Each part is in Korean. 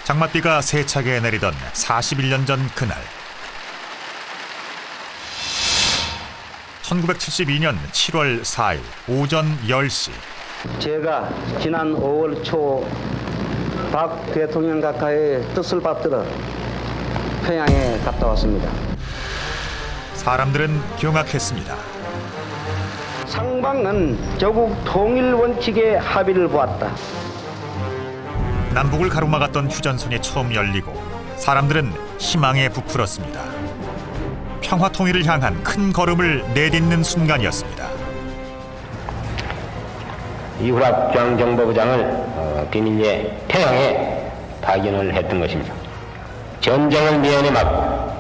장맛비가 세차게 내리던 41년 전 그날. 1972년 7월 4일 오전 10시. 제가 지난 5월 초 박 대통령 각하의 뜻을 받들어 평양에 갔다 왔습니다. 사람들은 경악했습니다. 상방은 조국 통일 원칙의 합의를 보았다. 남북을 가로막았던 휴전선이 처음 열리고 사람들은 희망에 부풀었습니다. 평화 통일을 향한 큰 걸음을 내딛는 순간이었습니다. 이후락 중앙정보부장을 비밀리에 평양에 파견을 했던 것입니다. 전쟁을 미연에 막고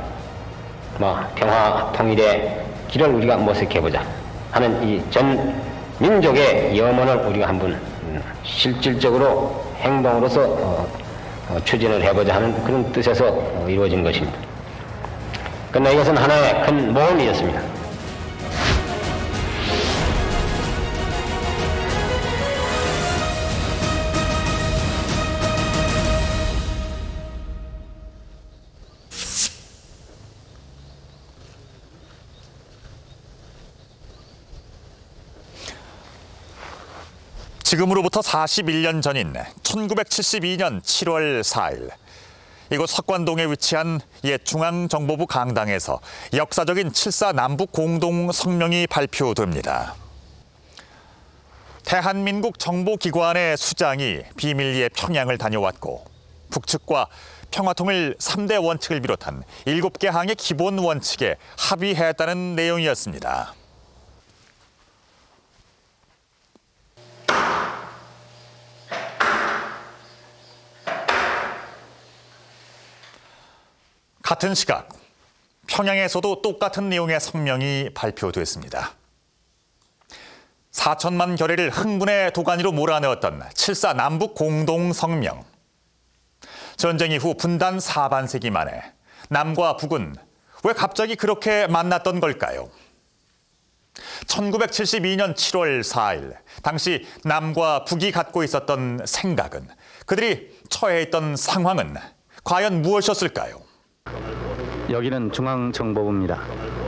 평화 통일의 길을 우리가 모색해보자 하는 이 전 민족의 염원을 우리가 한번 실질적으로 행동으로서 추진을 해보자 하는 그런 뜻에서 이루어진 것입니다. 그러나 이것은 하나의 큰 모험이었습니다. 지금으로부터 41년 전인 1972년 7월 4일 이곳 석관동에 위치한 옛 중앙정보부 강당에서 역사적인 7.4 남북 공동성명이 발표됩니다. 대한민국 정보기관의 수장이 비밀리에 평양을 다녀왔고 북측과 평화통일 3대 원칙을 비롯한 7개 항의 기본 원칙에 합의했다는 내용이었습니다. 같은 시각, 평양에서도 똑같은 내용의 성명이 발표됐습니다. 4천만 결의를 흥분의 도가니로 몰아넣었던 7.4 남북 공동성명. 전쟁 이후 분단 4반세기 만에 남과 북은 왜 갑자기 그렇게 만났던 걸까요? 1972년 7월 4일, 당시 남과 북이 갖고 있었던 생각은, 그들이 처해 있던 상황은 과연 무엇이었을까요? 여기는 중앙정보부입니다.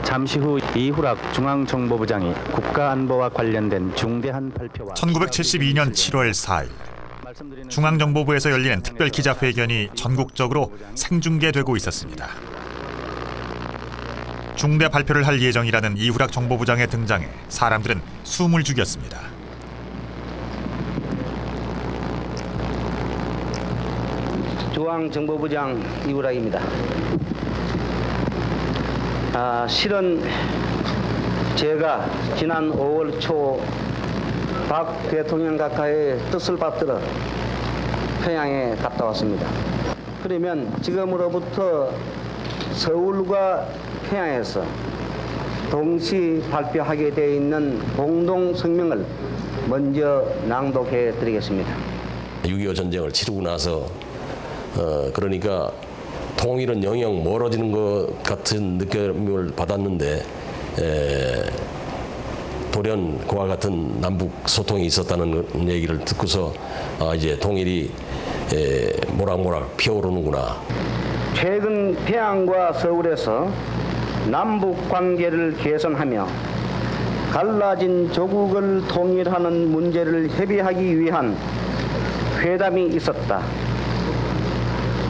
잠시 후 이후락 중앙정보부장이 국가안보와 관련된 중대한 발표와 1972년 7월 4일 중앙정보부에서 열리는 특별 기자회견이 전국적으로 생중계되고 있었습니다. 중대 발표를 할 예정이라는 이후락 정보부장의 등장에 사람들은 숨을 죽였습니다. 중앙정보부장 이후락입니다. 실은 제가 지난 5월 초 박 대통령 각하의 뜻을 받들어 평양에 갔다 왔습니다. 그러면 지금으로부터 서울과 평양에서 동시 발표하게 되어 있는 공동성명을 먼저 낭독해 드리겠습니다. 6.25 전쟁을 치르고 나서 그러니까 통일은 영영 멀어지는 것 같은 느낌을 받았는데 돌연 그와 같은 남북 소통이 있었다는 얘기를 듣고서 이제 통일이 모락모락 피어오르는구나. 최근 평양과 서울에서 남북 관계를 개선하며 갈라진 조국을 통일하는 문제를 협의하기 위한 회담이 있었다.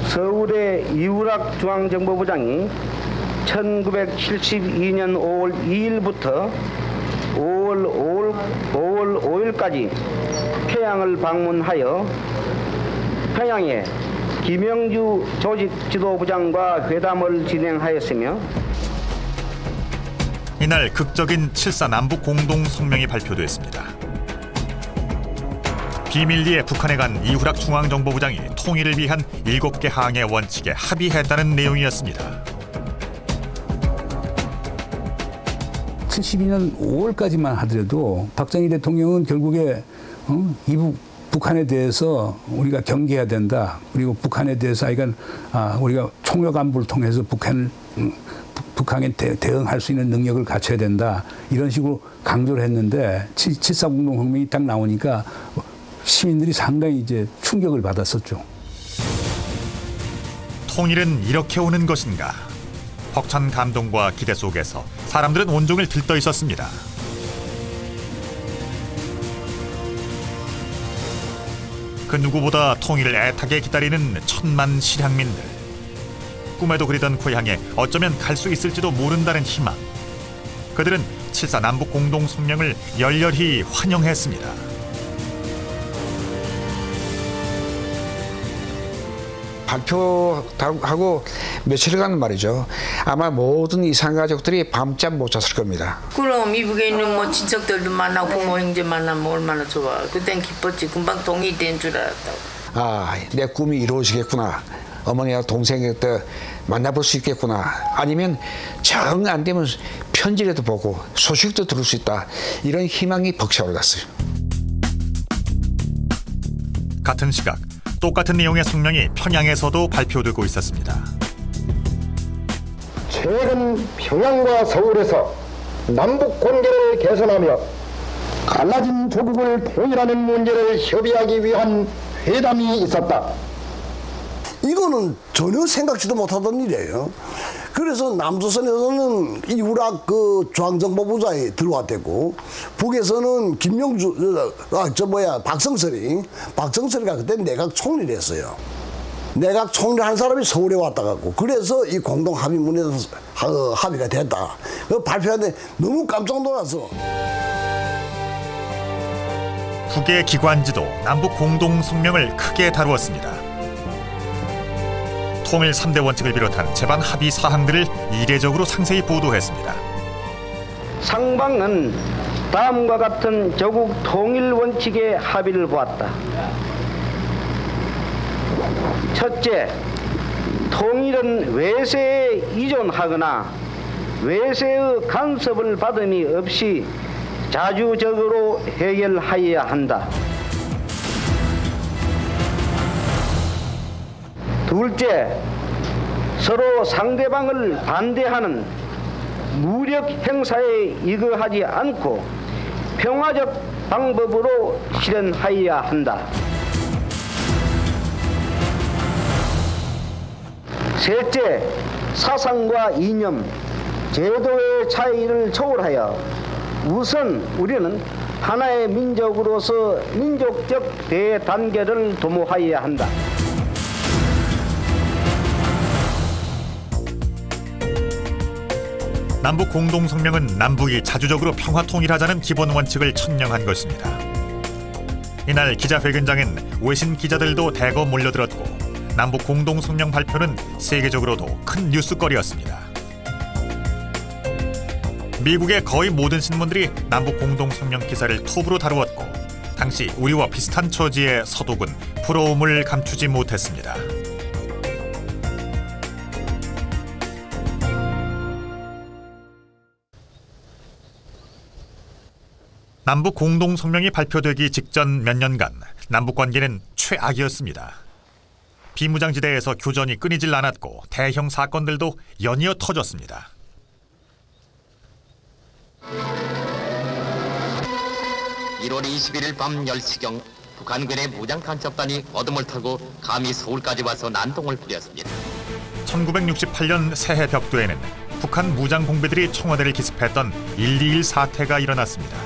서울의 이후락 중앙정보부장이 1972년 5월 2일부터 5월 5일까지 평양을 방문하여 평양에 김영주 조직지도부장과 회담을 진행하였으며 이날 극적인 7.4 남북 공동성명이 발표됐습니다. 비밀리에 북한에 간 이후락 중앙정보부장이 통일을 위한 7개 항의 원칙에 합의했다는 내용이었습니다. 72년 5월까지만 하더라도 박정희 대통령은 결국에 이북 북한에 대해서 우리가 경계해야 된다. 그리고 북한에 대해서 우리가 총력 안보를 통해서 북한에 대응할 수 있는 능력을 갖춰야 된다. 이런 식으로 강조를 했는데 7.4 공동성명이 딱 나오니까 시민들이 상당히 이제 충격을 받았었죠. 통일은 이렇게 오는 것인가? 벅찬 감동과 기대 속에서 사람들은 온종일 들떠 있었습니다. 그 누구보다 통일을 애타게 기다리는 천만 실향민들. 꿈에도 그리던 고향에 어쩌면 갈 수 있을지도 모른다는 희망. 그들은 7.4 남북 공동성명을 열렬히 환영했습니다. 발표하고 며칠간 말이죠. 아마 모든 이산가족들이 밤잠 못 잤을 겁니다. 그럼 이북에 있는 뭐 친척들도 만나고 부모 형제 만나면 얼마나 좋아. 그땐 기뻤지. 금방 동의된 줄 알았다고. 아, 내 꿈이 이루어지겠구나. 어머니와 동생한테 만나볼 수 있겠구나. 아니면 정 안 되면 편지라도 보고 소식도 들을 수 있다. 이런 희망이 벅차올랐어요. 같은 시각 똑같은 내용의 성명이 평양에서도 발표되고 있었습니다. 최근 평양과 서울에서 남북 관계를 개선하며 갈라진 조국을 통일하는 문제를 협의하기 위한 회담이 있었다. 이거는 전혀 생각지도 못하던 일이에요. 그래서 남조선에서는 이후락 그 중앙정보부장이 들어왔대고, 북에서는 박성설이가 그때 내각 총리를 했어요. 내각 총리 한 사람이 서울에 왔다 갔고, 그래서 이 공동 합의문에서 합의가 됐다. 그 발표하는데 너무 깜짝 놀라서. 북의 기관지도 남북 공동성명을 크게 다루었습니다. 통일 3대 원칙을 비롯한 제반 합의 사항들을 이례적으로 상세히 보도했습니다. 상방은 다음과 같은 조국 통일 원칙의 합의를 보았다. 첫째, 통일은 외세에 의존하거나 외세의 간섭을 받음이 없이 자주적으로 해결하여야 한다. 둘째, 서로 상대방을 반대하는 무력 행사에 이거하지 않고 평화적 방법으로 실현하여야 한다. 셋째, 사상과 이념, 제도의 차이를 초월하여 우선 우리는 하나의 민족으로서 민족적 대단결을 도모하여야 한다. 남북 공동성명은 남북이 자주적으로 평화 통일하자는 기본 원칙을 천명한 것입니다. 이날 기자회견장엔 외신 기자들도 대거 몰려들었고 남북 공동성명 발표는 세계적으로도 큰 뉴스거리였습니다. 미국의 거의 모든 신문들이 남북 공동성명 기사를 톱으로 다루었고 당시 우리와 비슷한 처지의 서독은 부러움을 감추지 못했습니다. 남북 공동성명이 발표되기 직전 몇 년간 남북 관계는 최악이었습니다. 비무장지대에서 교전이 끊이질 않았고 대형 사건들도 연이어 터졌습니다. 1월 21일 밤 10시경 북한군의 무장간첩단이 어둠을 타고 감히 서울까지 와서 난동을 부렸습니다. 1968년 새해 벽두에는 북한 무장공비들이 청와대를 기습했던 121 사태가 일어났습니다.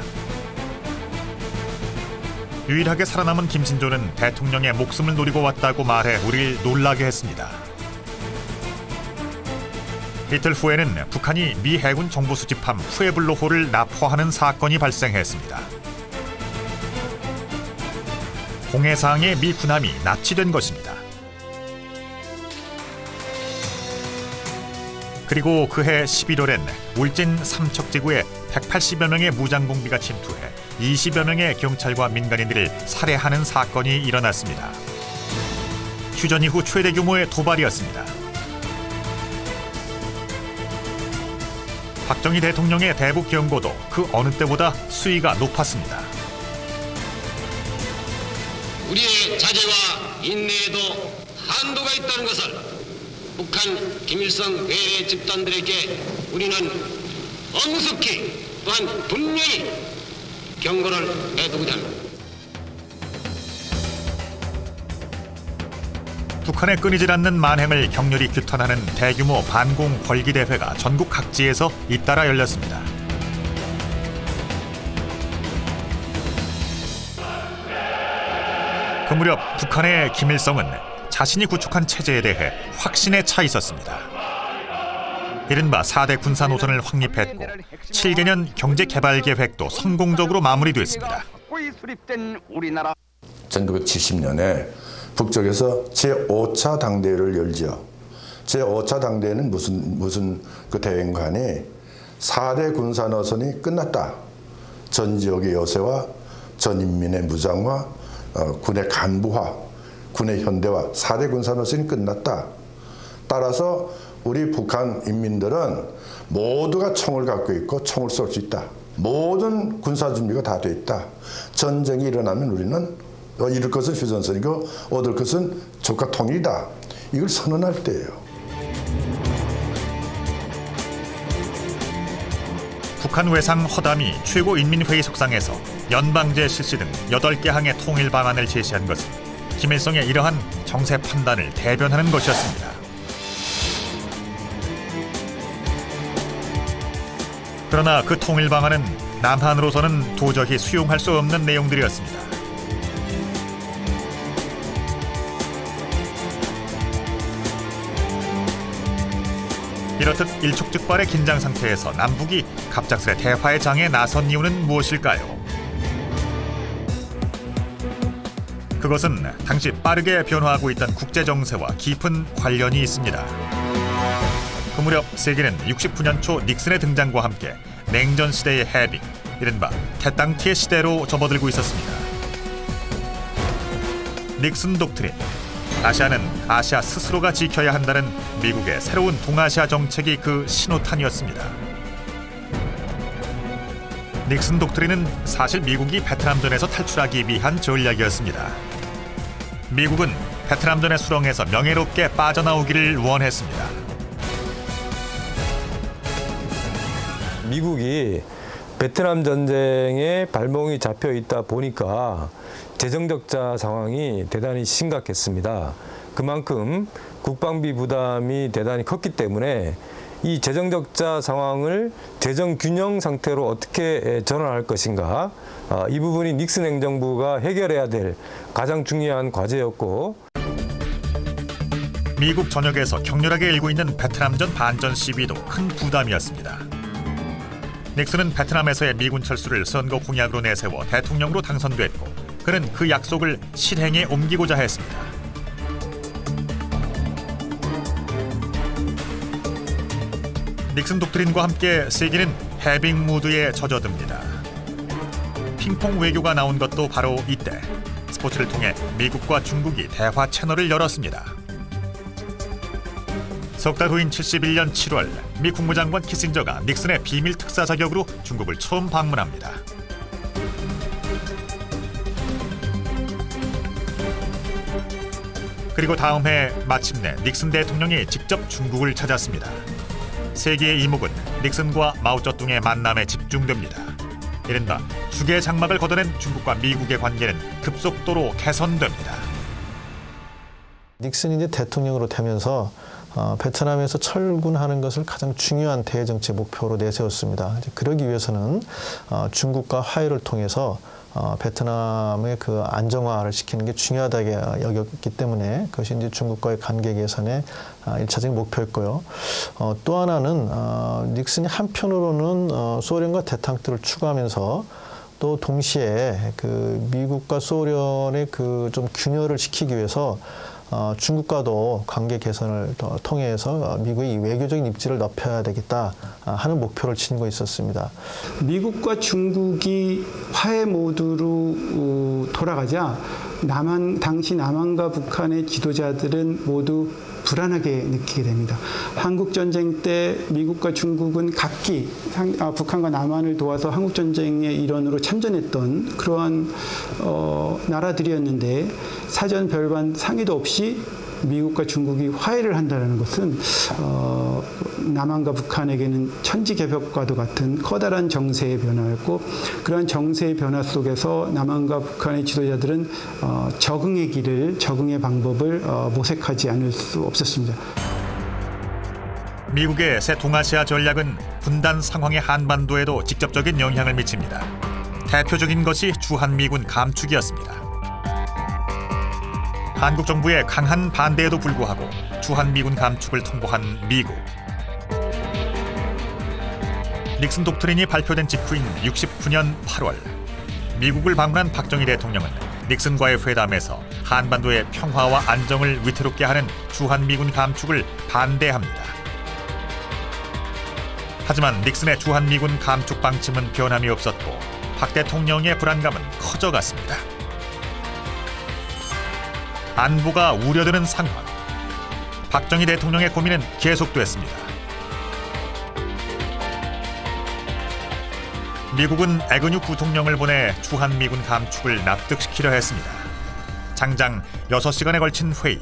유일하게 살아남은 김신조는 대통령의 목숨을 노리고 왔다고 말해 우리를 놀라게 했습니다. 이틀 후에는 북한이 미 해군 정보 수집함 푸에블로호를 납포하는 사건이 발생했습니다. 공해상의 미 군함이 납치된 것입니다. 그리고 그해 11월엔 울진 삼척지구에 180여 명의 무장공비가 침투해 20여 명의 경찰과 민간인들을 살해하는 사건이 일어났습니다. 휴전 이후 최대 규모의 도발이었습니다. 박정희 대통령의 대북 경고도 그 어느 때보다 수위가 높았습니다. 우리의 자제와 인내에도 한도가 있다는 것을 북한 김일성 괴뢰 집단들에게 우리는 엄숙히 또한 분명히 경고를 해두고자 합니다. 북한의 끊이질 않는 만행을 격렬히 규탄하는 대규모 반공 벌기 대회가 전국 각지에서 잇따라 열렸습니다. 그 무렵 북한의 김일성은 자신이 구축한 체제에 대해 확신에 차 있었습니다. 이른바 4대 군사 노선을 확립했고 7개년 경제개발계획도 성공적으로 마무리됐습니다. 1970년에 북쪽에서 제5차 당대회를 열죠. 제5차 당대회는 무슨 그 대회인가 하니 4대 군사 노선이 끝났다. 전 지역의 요새와 전 인민의 무장화, 군의 간부화, 군의 현대화, 4대 군사 노선이 끝났다. 따라서 우리 북한 인민들은 모두가 총을 갖고 있고 총을 쏠 수 있다. 모든 군사 준비가 다 돼 있다. 전쟁이 일어나면 우리는 잃을 것은 휴전선이고 얻을 것은 조카 통일이다. 이걸 선언할 때예요. 북한 외상 허담이 최고인민회의 석상에서 연방제 실시 등 8개 항의 통일 방안을 제시한 것은 김일성의 이러한 정세 판단을 대변하는 것이었습니다. 그러나 그 통일 방안은 남한으로서는 도저히 수용할 수 없는 내용들이었습니다. 이렇듯 일촉즉발의 긴장 상태에서 남북이 갑작스레 대화의 장에 나선 이유는 무엇일까요? 그것은 당시 빠르게 변화하고 있던 국제 정세와 깊은 관련이 있습니다. 그 무렵 세계는 69년 초 닉슨의 등장과 함께 냉전 시대의 해빙, 이른바 개땅티의 시대로 접어들고 있었습니다. 닉슨 독트린, 아시아는 아시아 스스로가 지켜야 한다는 미국의 새로운 동아시아 정책이 그 신호탄이었습니다. 닉슨 독트린은 사실 미국이 베트남전에서 탈출하기 위한 전략이었습니다. 미국은 베트남전의 수렁에서 명예롭게 빠져나오기를 원했습니다. 미국이 베트남 전쟁에 발목이 잡혀 있다 보니까 재정적자 상황이 대단히 심각했습니다. 그만큼 국방비 부담이 대단히 컸기 때문에 이 재정적자 상황을 재정균형 상태로 어떻게 전환할 것인가, 이 부분이 닉슨 행정부가 해결해야 될 가장 중요한 과제였고, 미국 전역에서 격렬하게 일고 있는 베트남전 반전 시위도 큰 부담이었습니다. 닉슨은 베트남에서의 미군 철수를 선거 공약으로 내세워 대통령으로 당선됐고, 그는 그 약속을 실행에 옮기고자 했습니다. 닉슨 독트린과 함께 세계는 해빙 무드에 젖어듭니다. 핑퐁 외교가 나온 것도 바로 이때. 스포츠를 통해 미국과 중국이 대화 채널을 열었습니다. 석 달 후인 71년 7월 미 국무장관 키신저가 닉슨의 비밀 특사 자격으로 중국을 처음 방문합니다. 그리고 다음 해 마침내 닉슨 대통령이 직접 중국을 찾았습니다. 세계의 이목은 닉슨과 마오쩌둥의 만남에 집중됩니다. 이른바 죽의 장막을 걷어낸 중국과 미국의 관계는 급속도로 개선됩니다. 닉슨이 이제 대통령으로 되면서 베트남에서 철군하는 것을 가장 중요한 대정책 목표로 내세웠습니다. 이제 그러기 위해서는 중국과 화해를 통해서 베트남의 그 안정화를 시키는 게 중요하다고 여겼기 때문에 그것이 이제 중국과의 관계 개선의 1차적인 목표였고요. 또 하나는 닉슨이 한편으로는 소련과 대탕들을 추구하면서 또 동시에 그 미국과 소련의 그 좀 균열을 시키기 위해서 중국과도 관계 개선을 통해서 미국의 외교적인 입지를 높여야 되겠다 하는 목표를 지니고 있었습니다. 미국과 중국이 화해 모드로 돌아가자 당시 남한과 북한의 지도자들은 모두 불안하게 느끼게 됩니다. 한국전쟁 때 미국과 중국은 각기 북한과 남한을 도와서 한국전쟁의 일원으로 참전했던 그러한 나라들이었는데 사전 별반 상의도 없이 미국과 중국이 화해를 한다는 것은 남한과 북한에게는 천지개벽과도 같은 커다란 정세의 변화였고, 그러한 정세의 변화 속에서 남한과 북한의 지도자들은 적응의 방법을 모색하지 않을 수 없었습니다. 미국의 새 동아시아 전략은 분단 상황의 한반도에도 직접적인 영향을 미칩니다. 대표적인 것이 주한미군 감축이었습니다. 한국 정부의 강한 반대에도 불구하고 주한미군 감축을 통보한 미국. 닉슨 독트린이 발표된 직후인 69년 8월, 미국을 방문한 박정희 대통령은 닉슨과의 회담에서 한반도의 평화와 안정을 위태롭게 하는 주한미군 감축을 반대합니다. 하지만 닉슨의 주한미군 감축 방침은 변함이 없었고 박 대통령의 불안감은 커져갔습니다. 안보가 우려되는 상황. 박정희 대통령의 고민은 계속됐습니다. 미국은 애근육 부통령을 보내 주한미군 감축을 납득시키려 했습니다. 장장 6시간에 걸친 회의.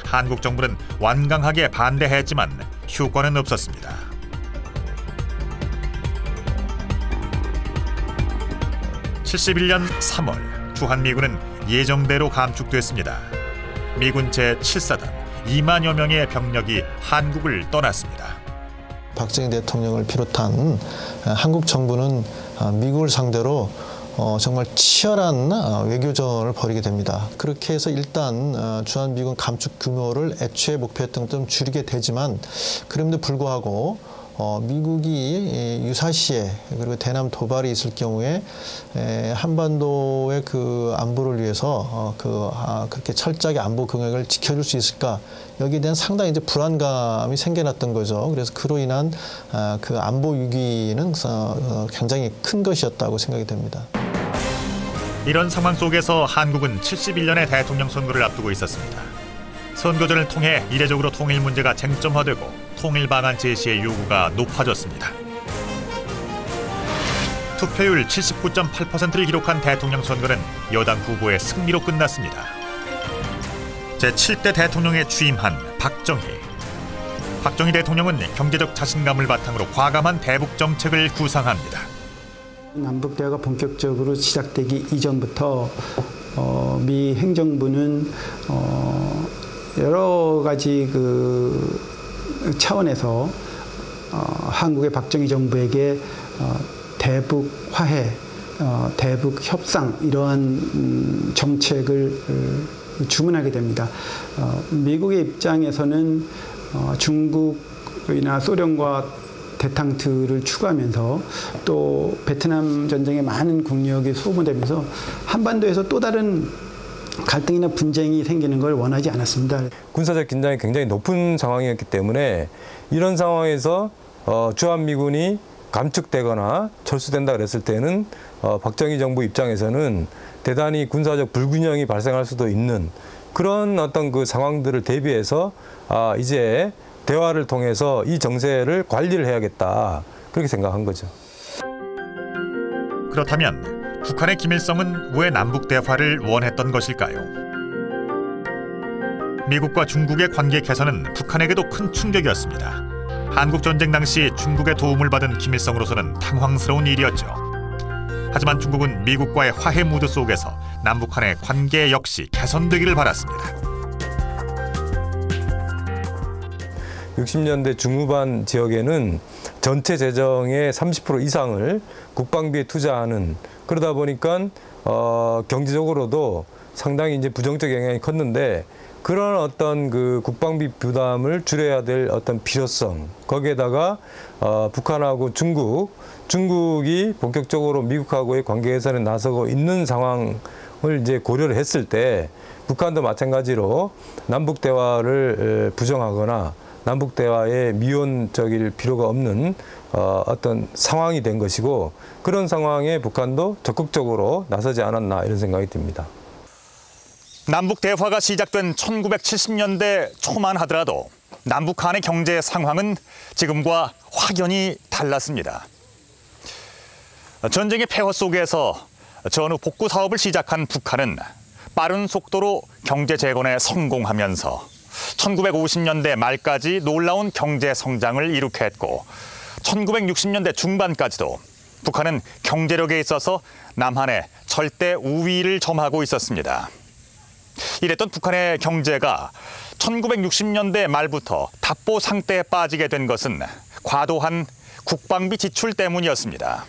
한국 정부는 완강하게 반대했지만 효과는 없었습니다. 71년 3월 주한미군은 예정대로 감축됐습니다. 미군 제7사단 2만여 명의 병력이 한국을 떠났습니다. 박정희 대통령을 비롯한 한국 정부는 미국을 상대로 정말 치열한 외교전을 벌이게 됩니다. 그렇게 해서 일단 주한미군 감축 규모를 애초에 목표했던 것좀 줄이게 되지만, 그럼에도 불구하고 미국이 유사시에 그리고 대남 도발이 있을 경우에 한반도의 그 안보를 위해서 그렇게 철저하게 안보 경역을 지켜줄 수 있을까, 여기에 대한 상당히 이제 불안감이 생겨났던 거죠. 그래서 그로 인한 그 안보 위기는 굉장히 큰 것이었다고 생각이 됩니다. 이런 상황 속에서 한국은 71년의 대통령 선거를 앞두고 있었습니다. 선거전을 통해 이례적으로 통일 문제가 쟁점화되고 통일 방안 제시의 요구가 높아졌습니다. 투표율 79.8%를 기록한 대통령 선거는 여당 후보의 승리로 끝났습니다. 제7대 대통령에 취임한 박정희. 박정희 대통령은 경제적 자신감을 바탕으로 과감한 대북 정책을 구상합니다. 남북 대화가 본격적으로 시작되기 이전부터 미 행정부는 여러 가지 차원에서 한국의 박정희 정부에게 대북 화해, 대북 협상 이러한 정책을 주문하게 됩니다. 미국의 입장에서는 중국이나 소련과 대탕트를 추구하면서 또 베트남 전쟁에 많은 국력이 소모되면서 한반도에서 또 다른 갈등이나 분쟁이 생기는 걸 원하지 않았습니다. 군사적 긴장이 굉장히 높은 상황이었기 때문에 이런 상황에서 주한미군이 감축되거나 철수된다 그랬을 때는 박정희 정부 입장에서는 대단히 군사적 불균형이 발생할 수도 있는 그런 어떤 그 상황들을 대비해서 이제 대화를 통해서 이 정세를 관리를 해야겠다, 그렇게 생각한 거죠. 그렇다면 북한의 김일성은 왜 남북 대화를 원했던 것일까요? 미국과 중국의 관계 개선은 북한에게도 큰 충격이었습니다. 한국 전쟁 당시 중국의 도움을 받은 김일성으로서는 당황스러운 일이었죠. 하지만 중국은 미국과의 화해 무드 속에서 남북 간의 관계 역시 개선되기를 바랐습니다. 60년대 중후반 지역에는 전체 재정의 30% 이상을 국방비에 투자하는, 그러다 보니까 경제적으로도 상당히 이제 부정적 영향이 컸는데, 그런 어떤 그 국방비 부담을 줄여야 될 어떤 필요성, 거기에다가 북한하고 중국이 본격적으로 미국하고의 관계 개선에 나서고 있는 상황을 이제 고려를 했을 때 북한도 마찬가지로 남북 대화를 부정하거나 남북 대화에 미온적일 필요가 없는 어떤 상황이 된 것이고, 그런 상황에 북한도 적극적으로 나서지 않았나, 이런 생각이 듭니다. 남북 대화가 시작된 1970년대 초만 하더라도 남북 간의 경제 상황은 지금과 확연히 달랐습니다. 전쟁의 폐허 속에서 전후 복구 사업을 시작한 북한은 빠른 속도로 경제 재건에 성공하면서 1950년대 말까지 놀라운 경제 성장을 이룩해 했고 1960년대 중반까지도 북한은 경제력에 있어서 남한의 절대 우위를 점하고 있었습니다. 이랬던 북한의 경제가 1960년대 말부터 답보 상태에 빠지게 된 것은 과도한 국방비 지출 때문이었습니다.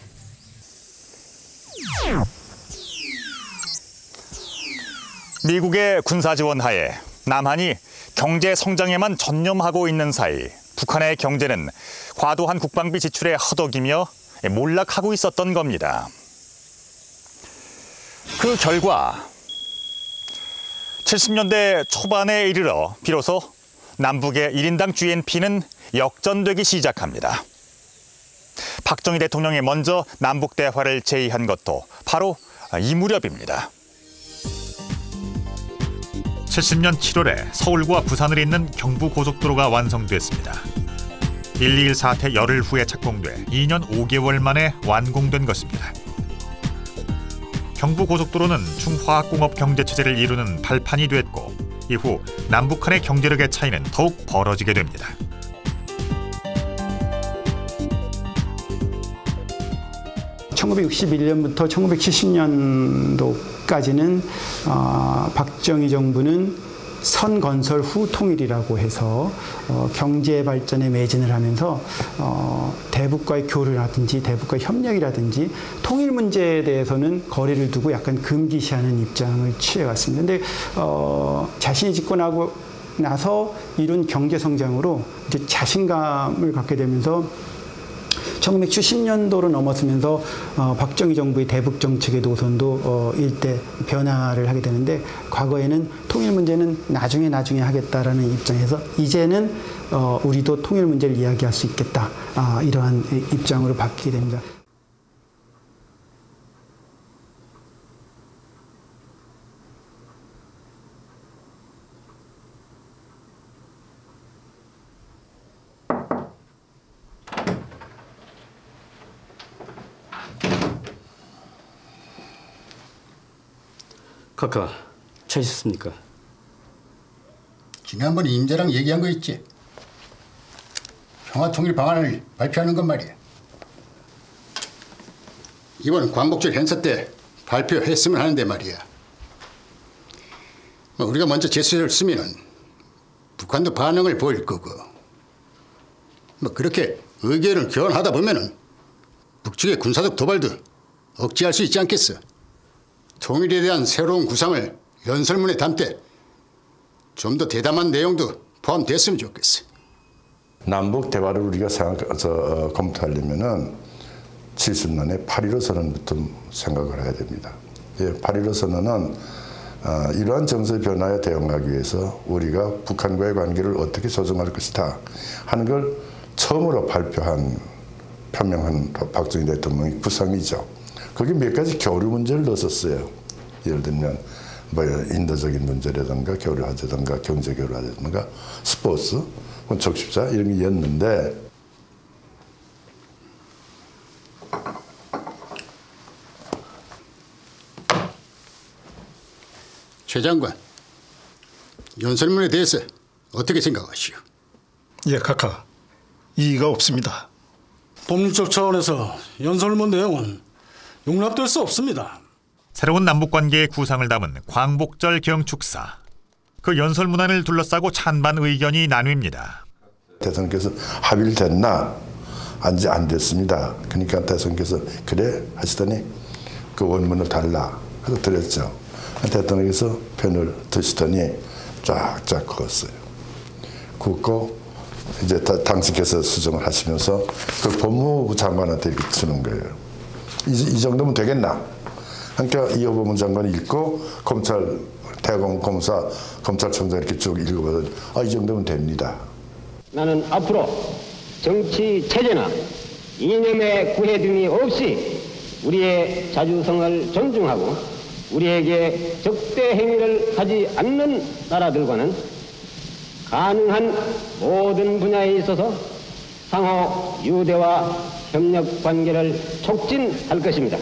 미국의 군사 지원 하에 남한이 경제 성장에만 전념하고 있는 사이 북한의 경제는 과도한 국방비 지출에 허덕이며 몰락하고 있었던 겁니다. 그 결과 70년대 초반에 이르러 비로소 남북의 1인당 GNP는 역전되기 시작합니다. 박정희 대통령이 먼저 남북 대화를 제의한 것도 바로 이 무렵입니다. 70년 7월에 서울과 부산을 잇는 경부고속도로가 완성됐습니다. 1.21 사태 열흘 후에 착공돼 2년 5개월 만에 완공된 것입니다. 경부고속도로는 중화학공업 경제체제를 이루는 발판이 됐고 이후 남북한의 경제력의 차이는 더욱 벌어지게 됩니다. (1961년부터) (1970년도까지는) 박정희 정부는 선건설 후 통일이라고 해서 경제 발전에 매진을 하면서 대북과의 교류라든지 대북과의 협력이라든지 통일 문제에 대해서는 거리를 두고 약간 금기시하는 입장을 취해왔습니다. 그런데 자신이 집권하고 나서 이룬 경제 성장으로 이제 자신감을 갖게 되면서 1970년도로 넘어서면서 박정희 정부의 대북 정책의 노선도 일대 변화를 하게 되는데 과거에는 통일 문제는 나중에 하겠다라는 입장에서 이제는 우리도 통일 문제를 이야기할 수 있겠다. 이러한 입장으로 바뀌게 됩니다. 카카, 찾으셨습니까? 지난번에 임자랑 얘기한 거 있지? 평화통일 방안을 발표하는 건 말이야. 이번 광복절 행사 때 발표했으면 하는데 말이야. 우리가 먼저 제스처를 쓰면은 북한도 반응을 보일 거고 그렇게 의견을 교환하다 보면은 북측의 군사적 도발도 억제할 수 있지 않겠어? 통일에 대한 새로운 구상을 연설문에 담되 좀 더 대담한 내용도 포함됐으면 좋겠어. 남북 대화를 우리가 검토하려면은 70년에 8.15 선언부터 생각을 해야 됩니다. 8.15 선언은 이러한 정세 변화에 대응하기 위해서 우리가 북한과의 관계를 어떻게 조정할 것이다 하는 걸 처음으로 표명한 박정희 대통령의 구상이죠. 거기 몇 가지 교류 문제를 넣었어요. 예를 들면 인도적인 문제라든가 교류하자든가 경제 교류하자든가 스포츠, 적십자 이런 게 있었는데 최 장관, 연설문에 대해서 어떻게 생각하시오? 예, 카카. 이의가 없습니다. 법률적 차원에서 연설문 내용은 용납될 수 없습니다. 새로운 남북관계의 구상을 담은 광복절 경축사. 그 연설문안을 둘러싸고 찬반 의견이 나뉩니다. 대통령께서 합의를 됐나? 아직 안 됐습니다. 그러니까 대통령께서 그래 하시더니 그 원문을 달라 해서 드렸죠. 대통령께서 편을 드시더니 쫙쫙 긋었어요. 긋고 이제 당신께서 수정을 하시면서 그 법무부 장관한테 이렇게 주는 거예요. 이 정도면 되겠나? 그러니까 이호범 장관이 읽고 검찰청장 이렇게 쭉 읽어봐서 이 정도면 됩니다. 나는 앞으로 정치 체제나 이념의 구애등이 없이 우리의 자주성을 존중하고 우리에게 적대 행위를 하지 않는 나라들과는 가능한 모든 분야에 있어서 상호 유대와 협력 관계를 촉진할 것입니다.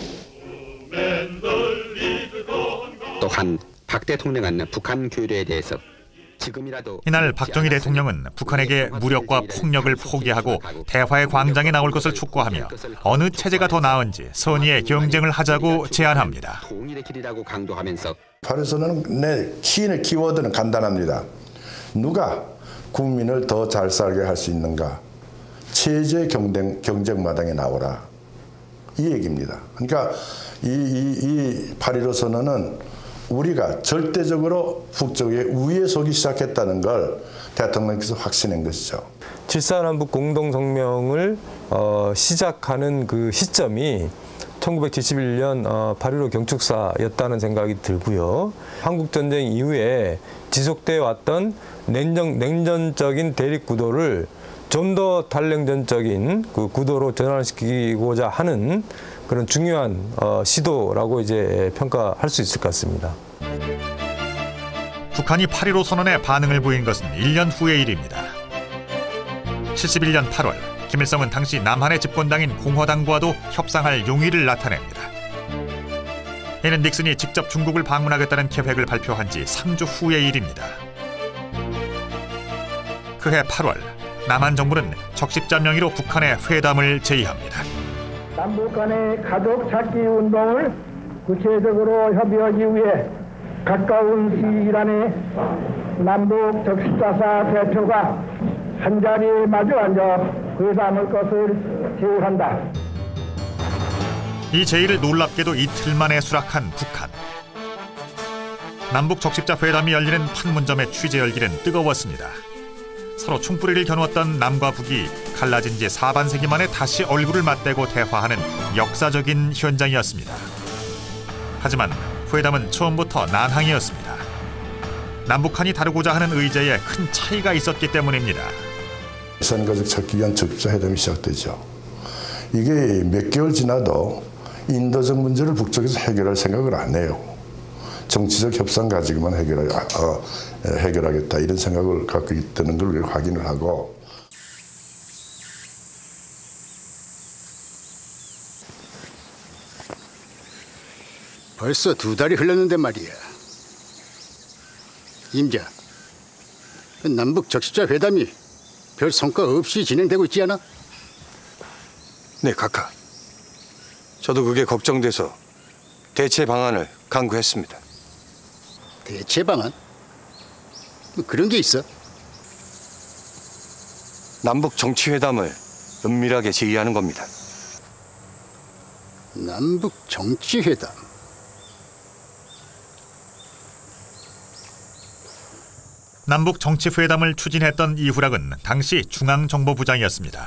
또한 박 대통령은 북한 교류에 대해서 지금이라도 이날 박정희 대통령은 북한에게 무력과 폭력을 포기하고 대화의 광장에 나올 것을 촉구하며 어느 체제가 더 나은지 선의의 경쟁을 하자고 제안합니다. 통일의 길이라고 강조하면서 팔에서는 내 키워드는 간단합니다. 누가 국민을 더 잘 살게 할 수 있는가? 체제 경쟁 마당에 나오라. 이 얘기입니다. 그러니까 이 8.15 선언은 우리가 절대적으로 북쪽의 우위에 서기 시작했다는 걸 대통령께서 확신한 것이죠. 7.4 남북 공동성명을 시작하는 그 시점이 1971년 8.15 경축사였다는 생각이 들고요. 한국전쟁 이후에 지속되어 왔던 냉전적인 대립 구도를 좀 더 탈냉전적인 그 구도로 전환시키고자 하는 그런 중요한 시도라고 이제 평가할 수 있을 것 같습니다. 북한이 8.15 선언에 반응을 보인 것은 1년 후의 일입니다. 71년 8월 김일성은 당시 남한의 집권당인 공화당과도 협상할 용의를 나타냅니다. 이는 닉슨이 직접 중국을 방문하겠다는 계획을 발표한 지 3주 후의 일입니다. 그해 8월 남한 정부는 적십자 명의로 북한의 회담을 제의합니다. 남북 간의 가족 찾기 운동을 구체적으로 협의하기 위해 가까운 시일 안에 남북 적십자사 대표가 한자리에 마주 앉아 회담할 것을 제의한다. 이 제의를 놀랍게도 이틀 만에 수락한 북한. 남북 적십자 회담이 열리는 판문점의 취재 열기는 뜨거웠습니다. 서로 총뿌리를 겨누었던 남과 북이 갈라진 지 4반세기 만에 다시 얼굴을 맞대고 대화하는 역사적인 현장이었습니다. 하지만 회담은 처음부터 난항이었습니다. 남북한이 다루고자 하는 의제에 큰 차이가 있었기 때문입니다. 선거적 찾기 위한 적십자 회담이 시작되죠. 이게 몇 개월 지나도 인도적 문제를 북쪽에서 해결할 생각을 안 해요. 정치적 협상 가지고만 해결하겠다 이런 생각을 갖고 있다는 걸 우리가 확인을 하고. 벌써 2달이 흘렀는데 말이야. 임자, 남북 적십자 회담이 별 성과 없이 진행되고 있지 않아? 네, 각하. 저도 그게 걱정돼서 대체 방안을 강구했습니다. 대체 방안? 뭐 그런 게 있어? 남북 정치회담을 은밀하게 제의하는 겁니다. 남북 정치회담? 남북 정치회담을 추진했던 이후락은 당시 중앙정보부장이었습니다.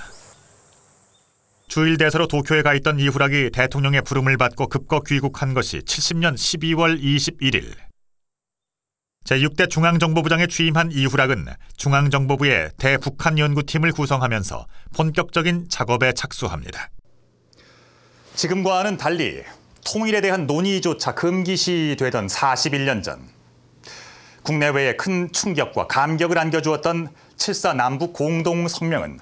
주일 대사로 도쿄에 가 있던 이후락이 대통령의 부름을 받고 급거 귀국한 것이 70년 12월 21일. 제6대 중앙정보부장에 취임한 이후락은 중앙정보부의 대북한 연구팀을 구성하면서 본격적인 작업에 착수합니다. 지금과는 달리 통일에 대한 논의조차 금기시되던 41년 전, 국내외에 큰 충격과 감격을 안겨주었던 7.4 남북 공동성명은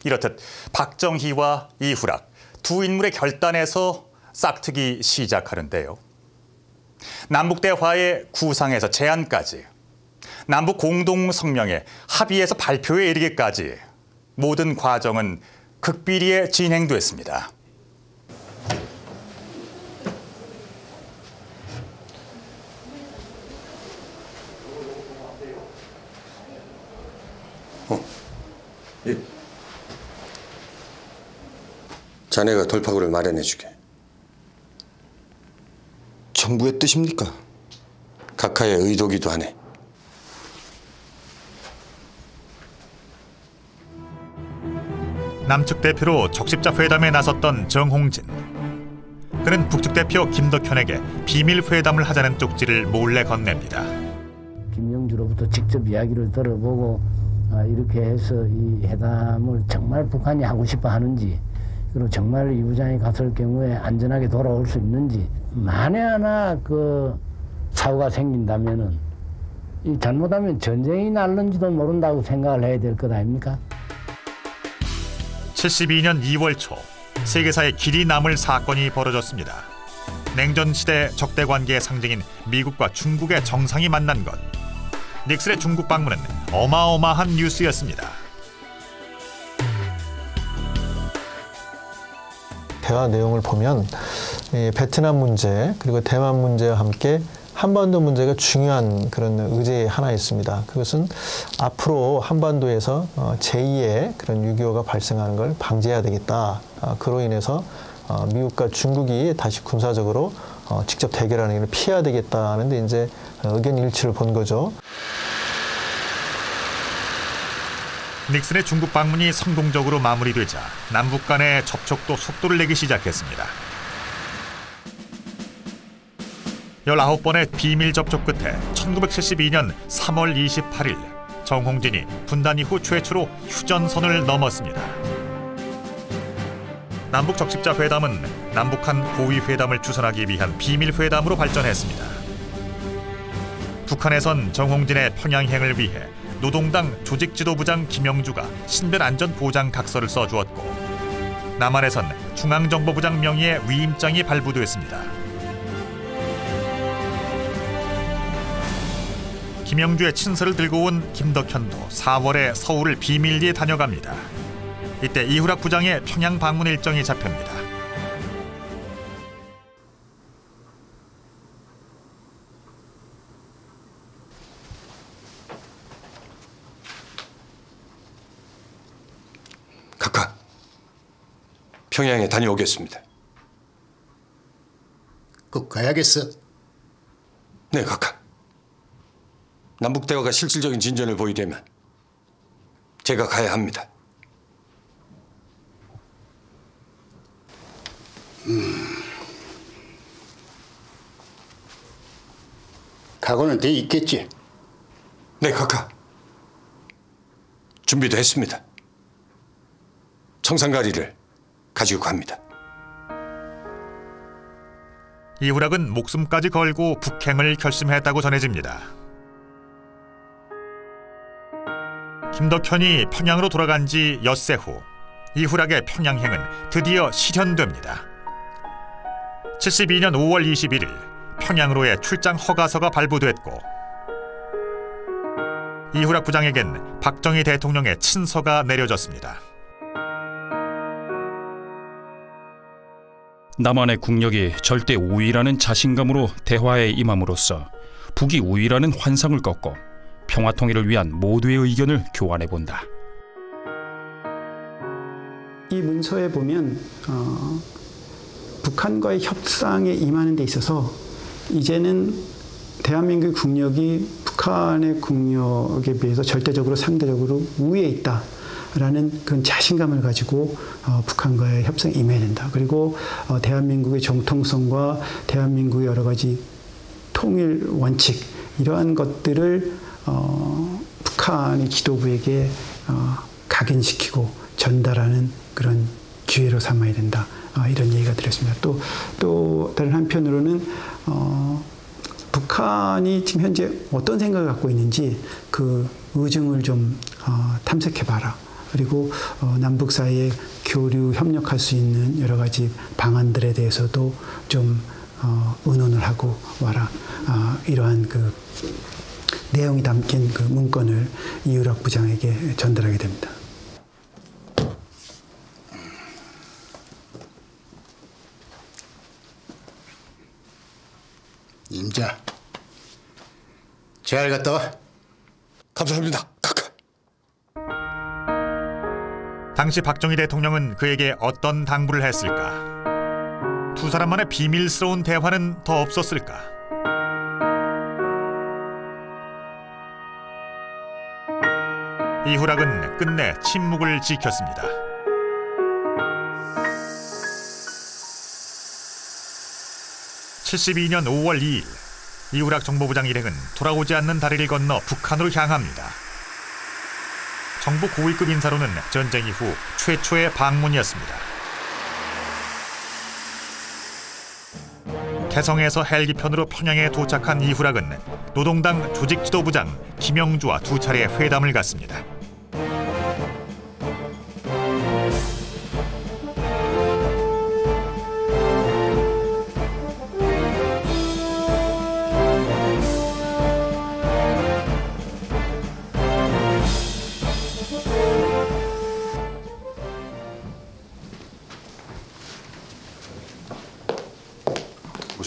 이렇듯 박정희와 이후락 두 인물의 결단에서 싹트기 시작하는데요. 남북 대화의 구상에서 제안까지, 남북 공동성명의 합의에서 발표에 이르기까지 모든 과정은 극비리에 진행됐습니다. 예. 자네가 돌파구를 마련해주게. 정부의 뜻입니까? 각하의 의도기도 하네. 남측 대표로 적십자 회담에 나섰던 정홍진. 그는 북측 대표 김덕현에게 비밀 회담을 하자는 쪽지를 몰래 건넵니다. 김영주로부터 직접 이야기를 들어보고 이렇게 해서 이 회담을 정말 북한이 하고 싶어 하는지, 그리고 정말 이 부장이 갔을 경우에 안전하게 돌아올 수 있는지, 만에 하나 그 사고가 생긴다면은 이 잘못하면 전쟁이 날는지도 모른다고 생각을 해야 될 것 아닙니까? 72년 2월 초 세계사에 길이 남을 사건이 벌어졌습니다. 냉전 시대 적대 관계의 상징인 미국과 중국의 정상이 만난 것. 닉슨의 중국 방문은 어마어마한 뉴스였습니다. 대화 내용을 보면 이 베트남 문제 그리고 대만 문제와 함께 한반도 문제가 중요한 그런 의제 하나 있습니다. 그것은 앞으로 한반도에서 제2의 그런 6.25가 발생하는 걸 방지해야 되겠다. 그로 인해서 미국과 중국이 다시 군사적으로 직접 대결하는 일을 피해야 되겠다는데 이제 의견 일치를 본 거죠. 닉슨의 중국 방문이 성공적으로 마무리되자 남북 간의 접촉도 속도를 내기 시작했습니다. 19번의 비밀 접촉 끝에 1972년 3월 28일 정홍진이 분단 이후 최초로 휴전선을 넘었습니다. 남북 적십자 회담은 남북한 고위 회담을 주선하기 위한 비밀 회담으로 발전했습니다. 북한에선 정홍진의 평양행을 위해 노동당 조직지도부장 김영주가 신변안전보장 각서를 써주었고, 남한에선 중앙정보부장 명의의 위임장이 발부됐습니다. 김영주의 친서를 들고 온 김덕현도 4월에 서울을 비밀리에 다녀갑니다. 이때 이후락 부장의 평양 방문 일정이 잡힙니다. 각하, 평양에 다녀오겠습니다. 꼭 가야겠어? 네, 각하. 남북 대화가 실질적인 진전을 보이려면 제가 가야 합니다. 각오는 돼 있겠지? 네, 각하. 준비도 했습니다. 청산가리를 가지고 갑니다. 이후락은 목숨까지 걸고 북행을 결심했다고 전해집니다. 김덕현이 평양으로 돌아간 지 엿새 후 이후락의 평양행은 드디어 실현됩니다. 72년 5월 21일 평양으로의 출장 허가서가 발부됐고, 이후락 부장에겐 박정희 대통령의 친서가 내려졌습니다. 남한의 국력이 절대 우위라는 자신감으로 대화에 임함으로써 북이 우위라는 환상을 꺾고 평화통일을 위한 모두의 의견을 교환해본다. 이 문서에 보면 북한과의 협상에 임하는 데 있어서 이제는 대한민국의 국력이 북한의 국력에 비해서 절대적으로 상대적으로 우위에 있다라는 그런 자신감을 가지고 북한과의 협상에 임해야 된다. 그리고 대한민국의 정통성과 대한민국의 여러 가지 통일 원칙, 이러한 것들을 북한의 지도부에게 각인시키고 전달하는 그런 기회로 삼아야 된다. 이런 얘기가 드렸습니다. 또 다른 한편으로는 북한이 지금 현재 어떤 생각을 갖고 있는지 그 의증을 좀 탐색해봐라. 그리고 남북 사이에 교류, 협력할 수 있는 여러 가지 방안들에 대해서도 좀 의논을 하고 와라. 이러한 그 내용이 담긴 그 문건을 이후락 부장에게 전달하게 됩니다. 임자, 잘 갔다 와. 감사합니다, 각하. 당시 박정희 대통령은 그에게 어떤 당부를 했을까? 두 사람만의 비밀스러운 대화는 더 없었을까? 이후락은 끝내 침묵을 지켰습니다. (72년 5월 2일) 이후락 정보부장 일행은 돌아오지 않는 다리를 건너 북한으로 향합니다. 정부 고위급 인사로는 전쟁 이후 최초의 방문이었습니다. 개성에서 헬기편으로 평양에 도착한 이후락은 노동당 조직지도부장 김영주와 두 차례 회담을 갖습니다.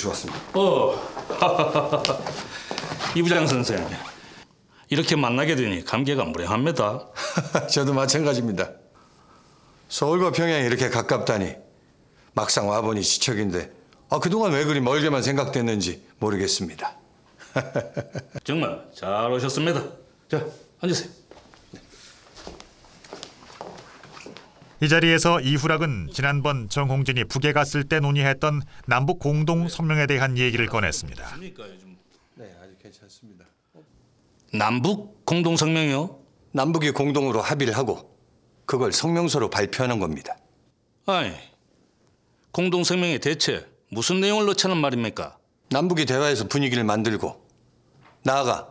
모셔왔습니다. 이 부장 선생, 이렇게 만나게 되니 감개가 무량합니다. 저도 마찬가지입니다. 서울과 평양이 이렇게 가깝다니 막상 와보니 지척인데 그동안 왜 그리 멀게만 생각됐는지 모르겠습니다. 정말 잘 오셨습니다. 자, 앉으세요. 이 자리에서 이후락은 지난번 정홍진이 북에 갔을 때 논의했던 남북 공동 성명에 대한 얘기를 꺼냈습니다. 네, 아주 괜찮습니다. 남북 공동 성명이요? 남북이 공동으로 합의를 하고 그걸 성명서로 발표하는 겁니다. 아니, 공동 성명에 대체 무슨 내용을 넣자는 말입니까? 남북이 대화에서 분위기를 만들고 나아가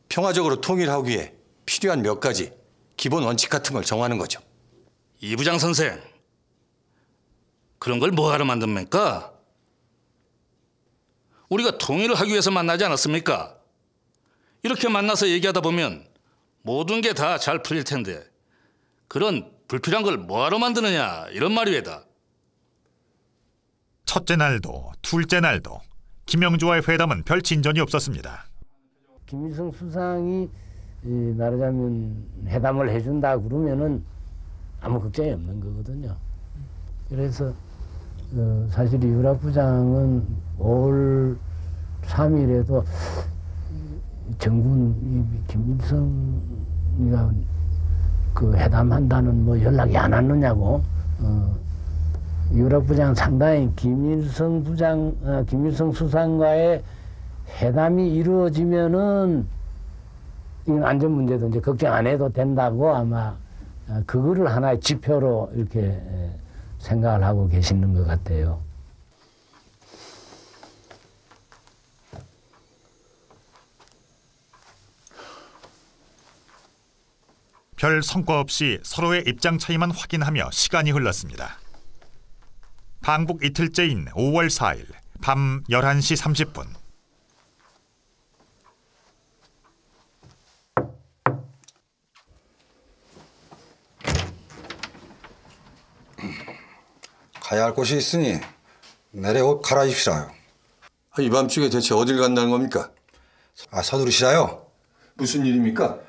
평화적으로 통일하기 위해 필요한 몇 가지 기본 원칙 같은 걸 정하는 거죠. 이 부장 선생, 그런 걸 뭐하러 만듭니까? 우리가 통일을 하기 위해서 만나지 않았습니까? 이렇게 만나서 얘기하다 보면 모든 게 다 잘 풀릴 텐데 그런 불필요한 걸 뭐하러 만드느냐 이런 말이외다. 첫째 날도 둘째 날도 김영주와의 회담은 별 진전이 없었습니다. 김일성 수상이 말하자면 회담을 해준다 그러면은 아무 걱정이 없는 거거든요. 그래서 사실 이후락 부장은 5월 3일에도 정군 김일성이가 그 회담한다는 뭐 연락이 안 왔느냐고. 이후락 부장 상당히 김일성 수상과의 회담이 이루어지면은 이건 안전 문제도 이제 걱정 안 해도 된다고 아마 그거를 하나의 지표로 이렇게 생각을 하고 계시는 것 같아요. 별 성과 없이 서로의 입장 차이만 확인하며 시간이 흘렀습니다. 방북 이틀째인 5월 4일 밤 11시 30분. 가야 할 곳이 있으니 내래 옷 갈아입시라요. 이 밤중에 대체 어딜 간다는 겁니까? 서두르시라요. 무슨 일입니까?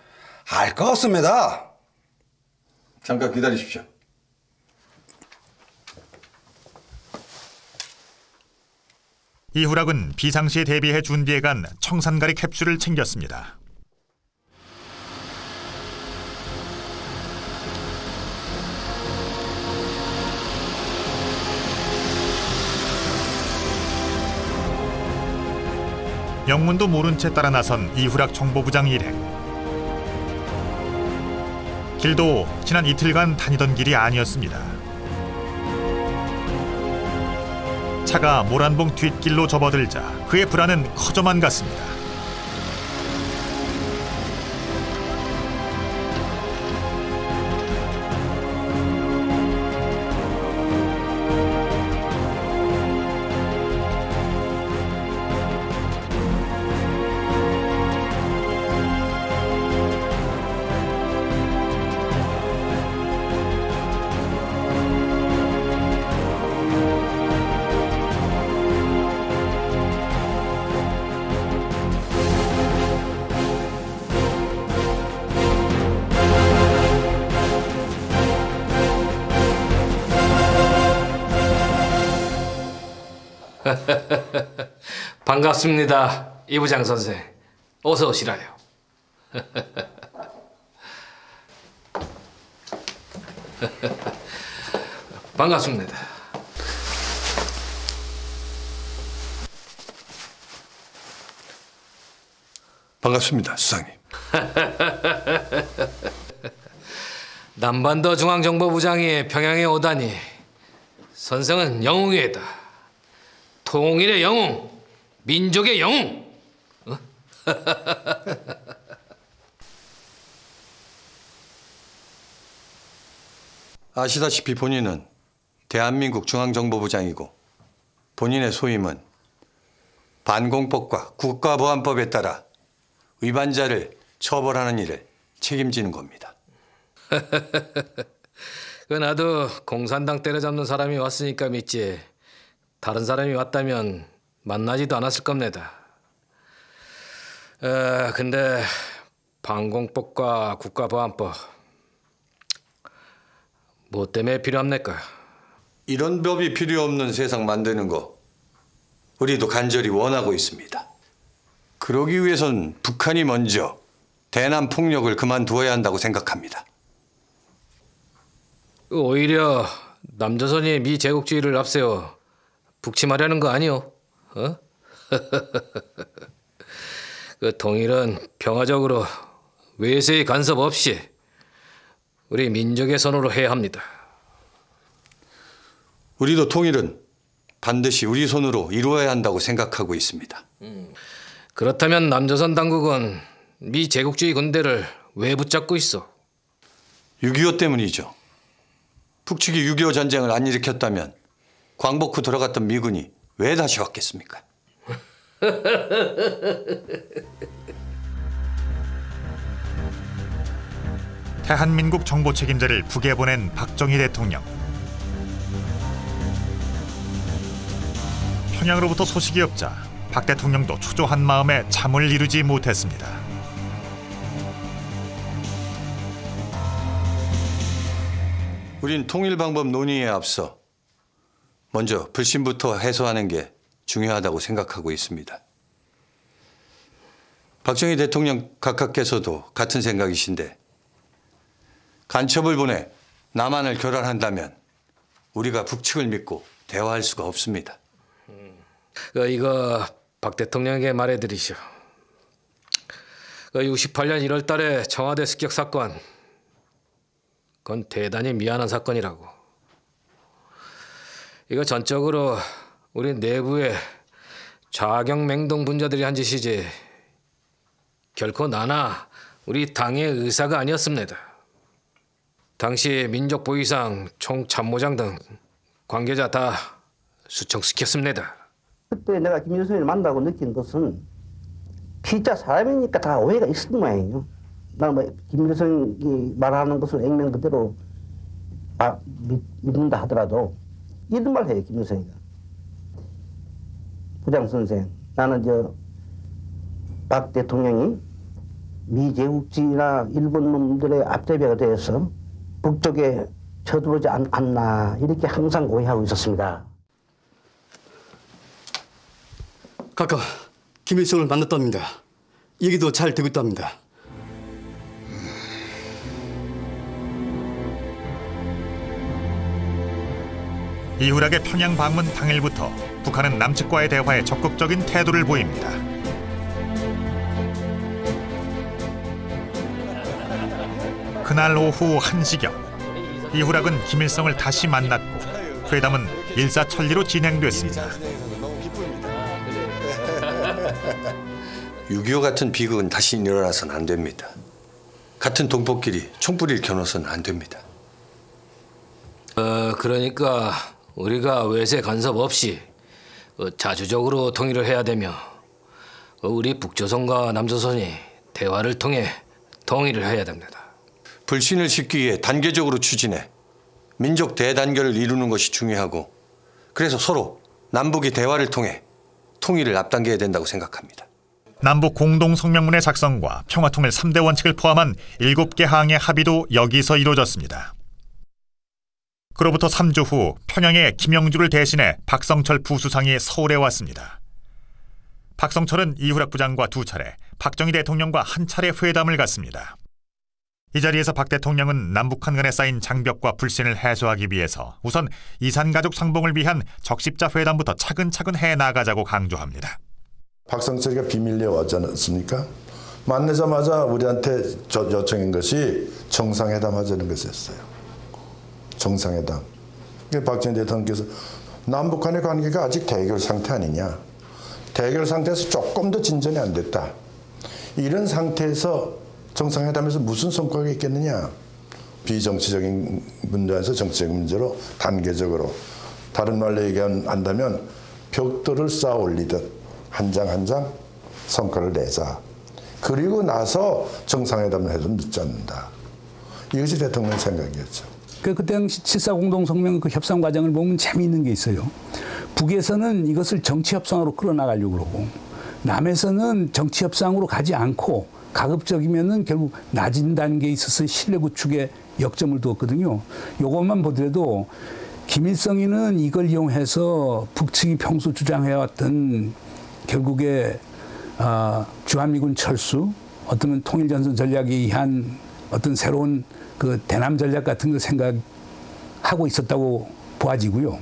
알 거 없습니다. 잠깐 기다리십시오. 이후락은 비상시에 대비해 준비해간 청산가리 캡슐을 챙겼습니다. 영문도 모른 채 따라 나선 이후락 정보부장 일행. 길도 지난 이틀간 다니던 길이 아니었습니다. 차가 모란봉 뒷길로 접어들자 그의 불안은 커져만 갔습니다. 반갑습니다, 이 부장 선생. 어서 오시라요. 반갑습니다. 반갑습니다, 수상님. 남반도 중앙정보부장이 평양에 오다니 선생은 영웅이다. 통일의 영웅, 민족의 영웅. 아시다시피 본인은 대한민국 중앙정보부장이고 본인의 소임은 반공법과 국가보안법에 따라 위반자를 처벌하는 일을 책임지는 겁니다. 그 나도 공산당 때려잡는 사람이 왔으니까 믿지. 다른 사람이 왔다면 만나지도 않았을 겁니다. 근데 방공법과 국가보안법 뭐 때문에 필요합니까? 이런 법이 필요 없는 세상 만드는 거 우리도 간절히 원하고 있습니다. 그러기 위해선 북한이 먼저 대남 폭력을 그만두어야 한다고 생각합니다. 오히려 남조선이 미 제국주의를 앞세워 북침하려는 거 아니오? 어? 그 통일은 평화적으로 외세의 간섭 없이 우리 민족의 손으로 해야 합니다. 우리도 통일은 반드시 우리 손으로 이루어야 한다고 생각하고 있습니다. 그렇다면 남조선 당국은 미 제국주의 군대를 왜 붙잡고 있어? 6.25 때문이죠. 북측이 6.25 전쟁을 안 일으켰다면 광복 후 들어갔던 미군이 왜 다시 왔겠습니까? 대한민국 정보 책임자를 북에 보낸 박정희 대통령. 평양으로부터 소식이 없자 박 대통령도 초조한 마음에 잠을 이루지 못했습니다. 우린 통일 방법 논의에 앞서 먼저 불신부터 해소하는 게 중요하다고 생각하고 있습니다. 박정희 대통령 각하께서도 같은 생각이신데 간첩을 보내 남한을 교란한다면 우리가 북측을 믿고 대화할 수가 없습니다. 이거 박 대통령에게 말해드리시오. 68년 1월 달에 청와대 습격 사건, 그건 대단히 미안한 사건이라고. 이거 전적으로 우리 내부의 좌경맹동 분자들이 한 짓이지 결코 나나 우리 당의 의사가 아니었습니다. 당시 민족보위상 총참모장 등 관계자 다 수청시켰습니다. 그때 내가 김일성을 만나고 느낀 것은 피자 사람이니까 다 오해가 있을 모양이에요. 나는 뭐 김일성이 말하는 것을 액면 그대로 믿는다 하더라도 이런 말 해요, 김일성이가. 부장 선생, 나는 박 대통령이 미제국주의나 일본 놈들의 앞잡이가 되어서 북쪽에 쳐들어오지 않나 이렇게 항상 고해하고 있었습니다. 각하, 김일성을 만났답니다. 얘기도 잘 되고 있답니다. 이후락의 평양 방문 당일부터 북한은 남측과의 대화에 적극적인 태도를 보입니다. 그날 오후 1시경 이후락은 김일성을 다시 만났고 회담은 일사천리로 진행됐습니다. 6.25 같은 비극은 다시 일어나서는 안 됩니다. 같은 동포끼리 총뿌리를 겨눠서는 안 됩니다. 그러니까 우리가 외세 간섭 없이 자주적으로 통일을 해야 되며 우리 북조선과 남조선이 대화를 통해 통일을 해야 됩니다. 불신을 싣기 위해 단계적으로 추진해 민족 대단결을 이루는 것이 중요하고 그래서 서로 남북이 대화를 통해 통일을 앞당겨야 된다고 생각합니다. 남북 공동성명문의 작성과 평화통일 3대 원칙을 포함한 7개 항의 합의도 여기서 이루어졌습니다. 그로부터 3주 후 평양에 김영주를 대신해 박성철 부수상이 서울에 왔습니다. 박성철은 이후락 부장과 2차례, 박정희 대통령과 1차례 회담을 갖습니다. 이 자리에서 박 대통령은 남북한 간에 쌓인 장벽과 불신을 해소하기 위해서 우선 이산가족 상봉을 위한 적십자 회담부터 차근차근 해나가자고 강조합니다. 박성철이가 비밀리에 왔지 않았습니까? 만나자마자 우리한테 요청한 것이 정상회담 하자는 것이었어요. 정상회담. 박정희 대통령께서 남북 간의 관계가 아직 대결 상태 아니냐. 대결 상태에서 조금 더 진전이 안 됐다. 이런 상태에서 정상회담에서 무슨 성과가 있겠느냐. 비정치적인 문제에서 정치적 문제로 단계적으로 다른 말로 얘기한다면 벽돌을 쌓아 올리듯 한 장 한 장 성과를 내자. 그리고 나서 정상회담을 해도 늦지 않는다. 이것이 대통령의 생각이었죠. 그 당시 7.4 공동성명 그 협상 과정을 보면 재미있는 게 있어요. 북에서는 이것을 정치협상으로 끌어나가려고 그러고 남에서는 정치협상으로 가지 않고 가급적이면은 결국 낮은 단계에 있어서 신뢰 구축에 역점을 두었거든요. 요것만 보더라도 김일성이는 이걸 이용해서 북측이 평소 주장해왔던 결국에 주한미군 철수, 어떤 통일전선 전략에 의한 어떤 새로운 그 대남 전략 같은 걸 생각하고 있었다고 보아지고요.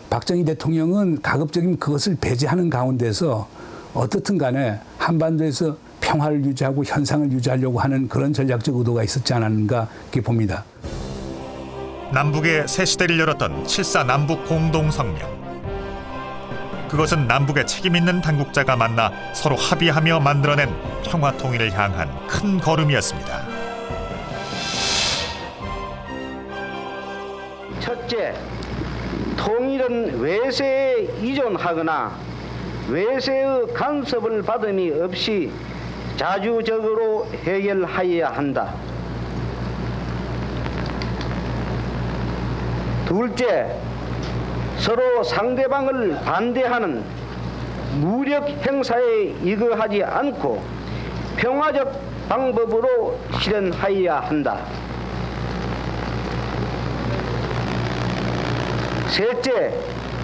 박정희 대통령은 가급적이면 그것을 배제하는 가운데서 어떻든 간에 한반도에서 평화를 유지하고 현상을 유지하려고 하는 그런 전략적 의도가 있었지 않았는가 이렇게 봅니다. 남북의 새 시대를 열었던 7.4 남북 공동성명. 그것은 남북의 책임 있는 당국자가 만나 서로 합의하며 만들어낸 평화 통일을 향한 큰 걸음이었습니다. 첫째, 통일은 외세에 의존하거나 외세의 간섭을 받음이 없이 자주적으로 해결하여야 한다. 둘째, 서로 상대방을 반대하는 무력 행사에 이거하지 않고 평화적 방법으로 실현하여야 한다. 셋째,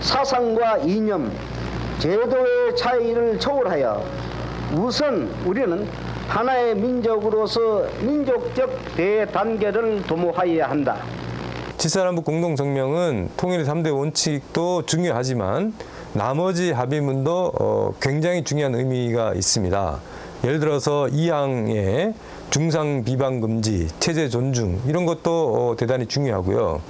사상과 이념, 제도의 차이를 초월하여 우선 우리는 하나의 민족으로서 민족적 대단계를 도모하여야 한다. 7.4 남북 공동성명은 통일의 3대 원칙도 중요하지만 나머지 합의문도 굉장히 중요한 의미가 있습니다. 예를 들어서 2항의 중상 비방 금지, 체제 존중 이런 것도 대단히 중요하고요.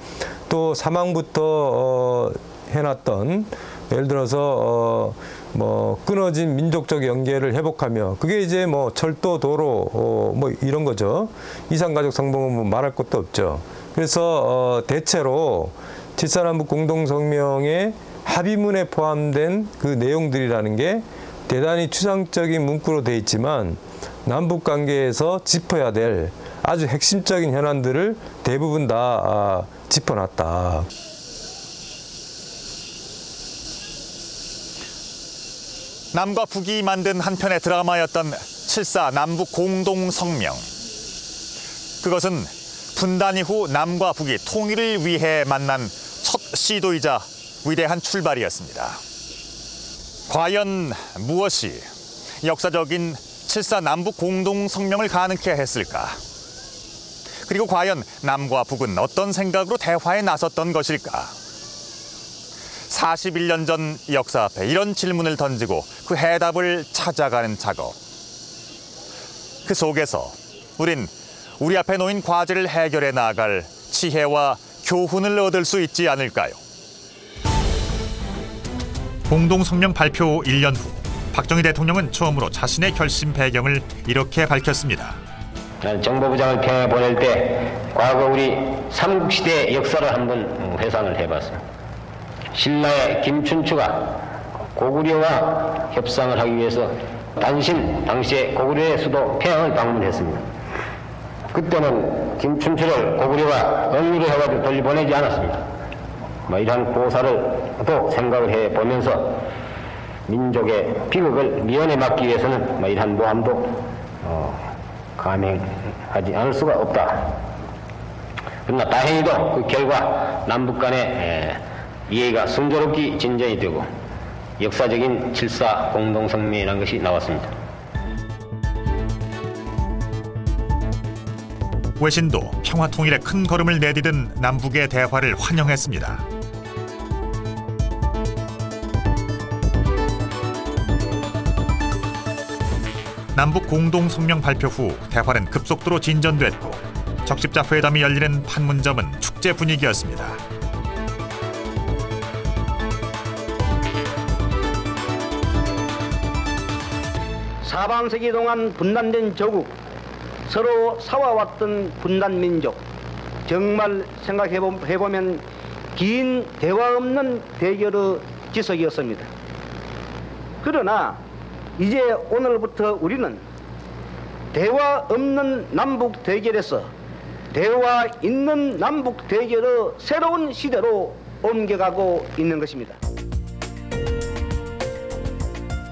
또 3항부터 해놨던 예를 들어서 뭐 끊어진 민족적 연계를 회복하며 그게 이제 뭐 철도, 도로 뭐 이런 거죠. 이산가족 상봉은 뭐 말할 것도 없죠. 그래서 대체로 7.4 남북 공동성명의 합의문에 포함된 그 내용들이라는 게 대단히 추상적인 문구로 돼 있지만 남북 관계에서 짚어야 될 아주 핵심적인 현안들을 대부분 다 짚어놨다. 남과 북이 만든 한편의 드라마였던 7.4 남북 공동성명. 그것은 분단 이후 남과 북이 통일을 위해 만난 첫 시도이자 위대한 출발이었습니다. 과연 무엇이 역사적인 7.4 남북 공동성명을 가능케 했을까? 그리고 과연 남과 북은 어떤 생각으로 대화에 나섰던 것일까? 41년 전 역사 앞에 이런 질문을 던지고 그 해답을 찾아가는 작업. 그 속에서 우린 우리 앞에 놓인 과제를 해결해 나아갈 지혜와 교훈을 얻을 수 있지 않을까요? 공동성명 발표 1년 후 박정희 대통령은 처음으로 자신의 결심 배경을 이렇게 밝혔습니다. 정보부장을 평양에 보낼 때 과거 우리 삼국시대의 역사를 한번 회상을 해봤습니다. 신라의 김춘추가 고구려와 협상을 하기 위해서 당시에 고구려의 수도 평양을 방문했습니다. 그때는 김춘추를 고구려가 억류를 해가지고 돌려보내지 않았습니다. 이러한 고사를 또 생각을 해보면서 민족의 비극을 미연에 막기 위해서는 이러한 모함도 감행하지 않을 수가 없다. 그러나 다행히도 그 결과 남북 간의 이해가 순조롭게 진전이 되고 역사적인 7.4 공동성명이라는 것이 나왔습니다. 외신도 평화 통일에 큰 걸음을 내디딘 남북의 대화를 환영했습니다. 남북 공동성명 발표 후 대화는 급속도로 진전됐고 적십자 회담이 열리는 판문점은 축제 분위기였습니다. 사반세기 동안 분단된 조국, 서로 싸워왔던 분단 민족, 정말 생각해보면 긴 대화 없는 대결의 지석이었습니다. 그러나 이제 오늘부터 우리는 대화 없는 남북 대결에서 대화 있는 남북 대결의 새로운 시대로 옮겨가고 있는 것입니다.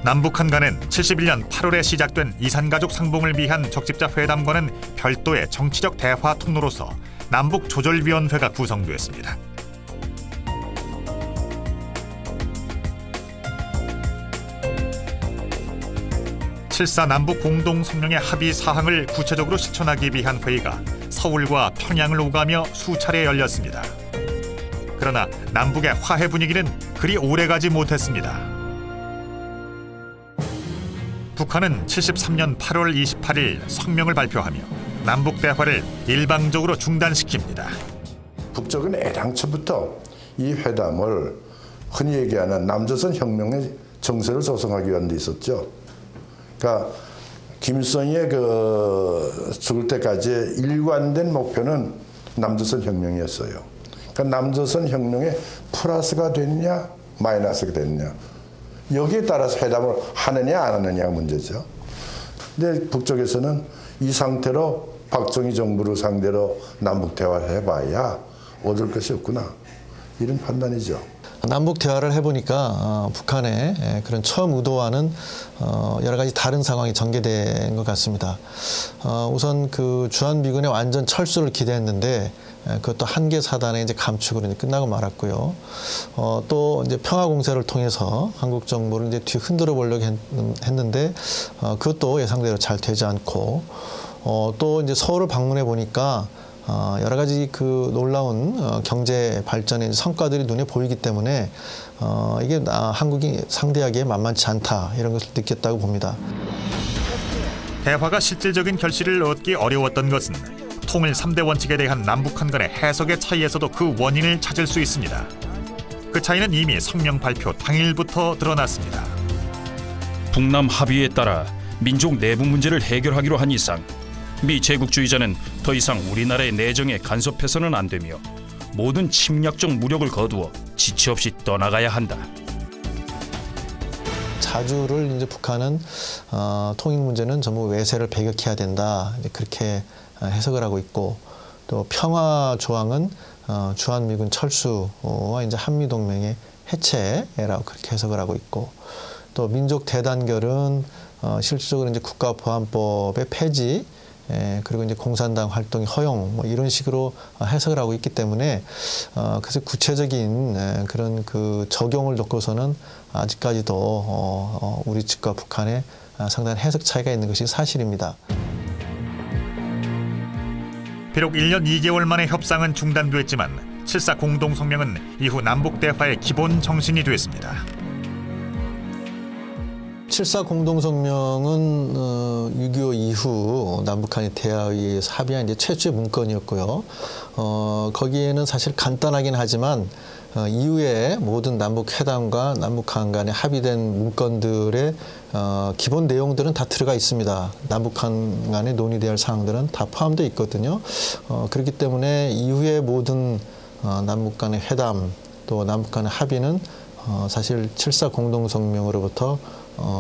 남북한 간은 71년 8월에 시작된 이산가족 상봉을 위한 적십자 회담과는 별도의 정치적 대화 통로로서 남북조절위원회가 구성되었습니다. 7.4 남북 공동성명의 합의 사항을 구체적으로 실천하기 위한 회의가 서울과 평양을 오가며 수차례 열렸습니다. 그러나 남북의 화해 분위기는 그리 오래가지 못했습니다. 북한은 73년 8월 28일 성명을 발표하며 남북 대화를 일방적으로 중단시킵니다. 북쪽은 애당초부터 이 회담을 흔히 얘기하는 남조선 혁명의 정세를 조성하기 위한 데 있었죠. 그러니까 김일성의 죽을 때까지 일관된 목표는 남조선 혁명이었어요. 그러니까 남조선 혁명에 플러스가 됐냐 마이너스가 됐냐 여기에 따라서 회담을 하느냐 안 하느냐가 문제죠. 근데 북쪽에서는 이 상태로 박정희 정부를 상대로 남북 대화를 해봐야 얻을 것이 없구나 이런 판단이죠. 남북 대화를 해보니까 북한의 그런 처음 의도와는 여러 가지 다른 상황이 전개된 것 같습니다. 우선 그 주한미군의 완전 철수를 기대했는데 그것도 한계 사단의 이제 감축으로 이제 끝나고 말았고요. 또 이제 평화 공세를 통해서 한국 정부를 이제 뒤 흔들어 보려고 했는데 그것도 예상대로 잘 되지 않고 또 이제 서울을 방문해 보니까 여러 가지 그 놀라운 경제 발전의 성과들이 눈에 보이기 때문에 이게 한국이 상대하기에 만만치 않다 이런 것을 느꼈다고 봅니다. 대화가 실질적인 결실을 얻기 어려웠던 것은 통일 3대 원칙에 대한 남북한 간의 해석의 차이에서도 그 원인을 찾을 수 있습니다. 그 차이는 이미 성명 발표 당일부터 드러났습니다. 북남 합의에 따라 민족 내부 문제를 해결하기로 한 이상 미 제국주의자는 더 이상 우리나라의 내정에 간섭해서는 안 되며 모든 침략적 무력을 거두어 지체 없이 떠나가야 한다. 자주를 이제 북한은 통일 문제는 전부 외세를 배격해야 된다 이제 그렇게 해석을 하고 있고 또 평화 조항은 주한미군 철수와 이제 한미 동맹의 해체라고 그렇게 해석을 하고 있고 또 민족 대단결은 실질적으로 이제 국가보안법의 폐지 그리고 이제 공산당 활동의 허용 뭐 이런 식으로 해석을 하고 있기 때문에 그래서 구체적인 그런 그 적용을 놓고서는 아직까지도 우리 측과 북한의 상당한 해석 차이가 있는 것이 사실입니다. 비록 1년 2개월 만에 협상은 중단됐지만 7.4 공동성명은 이후 남북 대화의 기본 정신이 됐습니다. 7.4 공동성명은 6.25 이후 남북한의 대화에 의해서 합의한 이제 최초의 문건이었고요. 거기에는 사실 간단하긴 하지만 이후에 모든 남북 회담과 남북한 간에 합의된 문건들의 기본 내용들은 다 들어가 있습니다. 남북한 간에 논의돼야 할 사항들은 다 포함되어 있거든요. 그렇기 때문에 이후의 모든 남북 간의 회담 또 남북 간의 합의는 사실 7.4 공동성명으로부터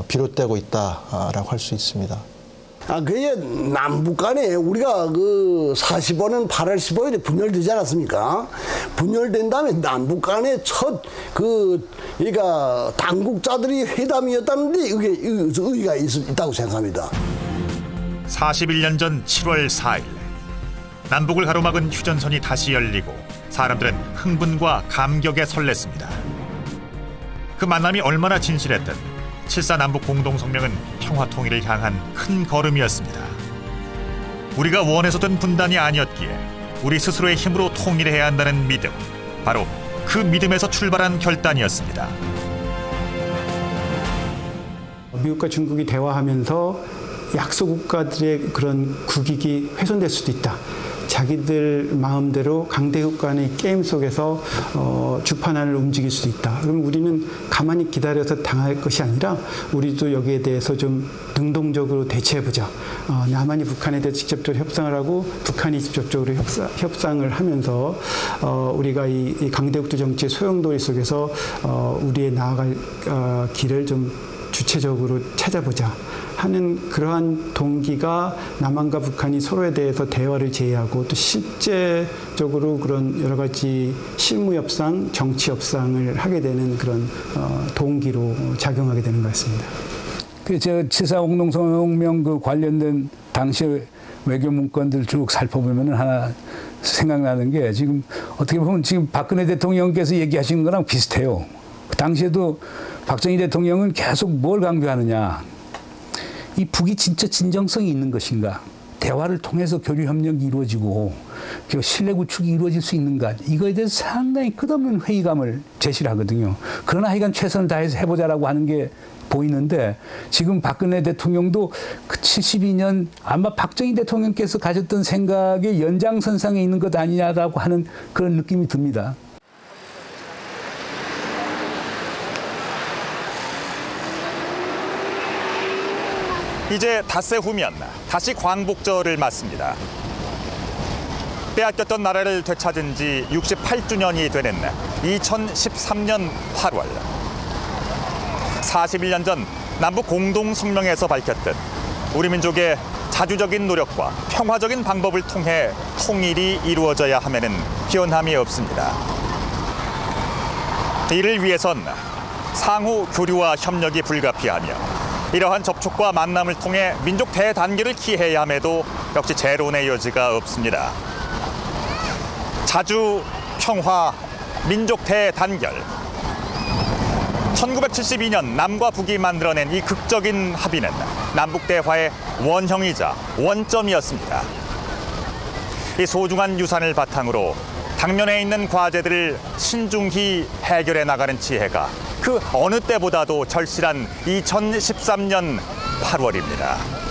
비롯되고 있다라고 할 수 있습니다. 그게 남북 간에 우리가 그 45년 8월 15일에 분열되지 않았습니까? 분열된 다음에 남북 간에 첫 그러니까 당국자들이 회담이었다는데 이게 의의가 있다고 생각합니다. 41년 전 7월 4일 남북을 가로막은 휴전선이 다시 열리고 사람들은 흥분과 감격에 설렜습니다. 그 만남이 얼마나 진실했든 7.4 남북 공동성명은 평화 통일을 향한 큰 걸음이었습니다. 우리가 원해서던 분단이 아니었기에 우리 스스로의 힘으로 통일해야 한다는 믿음, 바로 그 믿음에서 출발한 결단이었습니다. 미국과 중국이 대화하면서 약소 국가들의 그런 국익이 훼손될 수도 있다. 자기들 마음대로 강대국 간의 게임 속에서 주판을 움직일 수도 있다. 그럼 우리는 가만히 기다려서 당할 것이 아니라 우리도 여기에 대해서 좀 능동적으로 대처해보자. 남한이 북한에 대해 직접적으로 협상을 하고 북한이 직접적으로 협상을 하면서 우리가 이 강대국제 정치의 소용돌이 속에서 우리의 나아갈 길을 좀 주체적으로 찾아보자 하는 그러한 동기가 남한과 북한이 서로에 대해서 대화를 제의하고 또 실제적으로 그런 여러 가지 실무 협상, 정치 협상을 하게 되는 그런 동기로 작용하게 되는 것 같습니다. 저 7.4 공동성명 그 관련된 당시 외교 문건들 쭉 살펴보면 하나 생각나는 게 지금 어떻게 보면 지금 박근혜 대통령께서 얘기하시는 거랑 비슷해요. 그 당시에도 박정희 대통령은 계속 뭘 강조하느냐. 이 북이 진짜 진정성이 있는 것인가. 대화를 통해서 교류 협력이 이루어지고 신뢰 구축이 이루어질 수 있는가. 이거에 대해서 상당히 끝없는 회의감을 제시를 하거든요. 그러나 하여간 최선을 다해서 해보자라고 하는 게 보이는데 지금 박근혜 대통령도 그 72년 아마 박정희 대통령께서 가졌던 생각의 연장선상에 있는 것 아니냐라고 하는 그런 느낌이 듭니다. 이제 닷새 후면 다시 광복절을 맞습니다. 빼앗겼던 나라를 되찾은 지 68주년이 되는 2013년 8월. 41년 전 남북 공동성명에서 밝혔던 우리 민족의 자주적인 노력과 평화적인 방법을 통해 통일이 이루어져야 함에는 변함이 없습니다. 이를 위해선 상호 교류와 협력이 불가피하며 이러한 접촉과 만남을 통해 민족 대단결을 기해야 함에도 역시 재론의 여지가 없습니다. 자주, 평화, 민족 대단결. 1972년 남과 북이 만들어낸 이 극적인 합의는 남북 대화의 원형이자 원점이었습니다. 이 소중한 유산을 바탕으로 당면에 있는 과제들을 신중히 해결해 나가는 지혜가 그 어느 때보다도 절실한 2013년 8월입니다.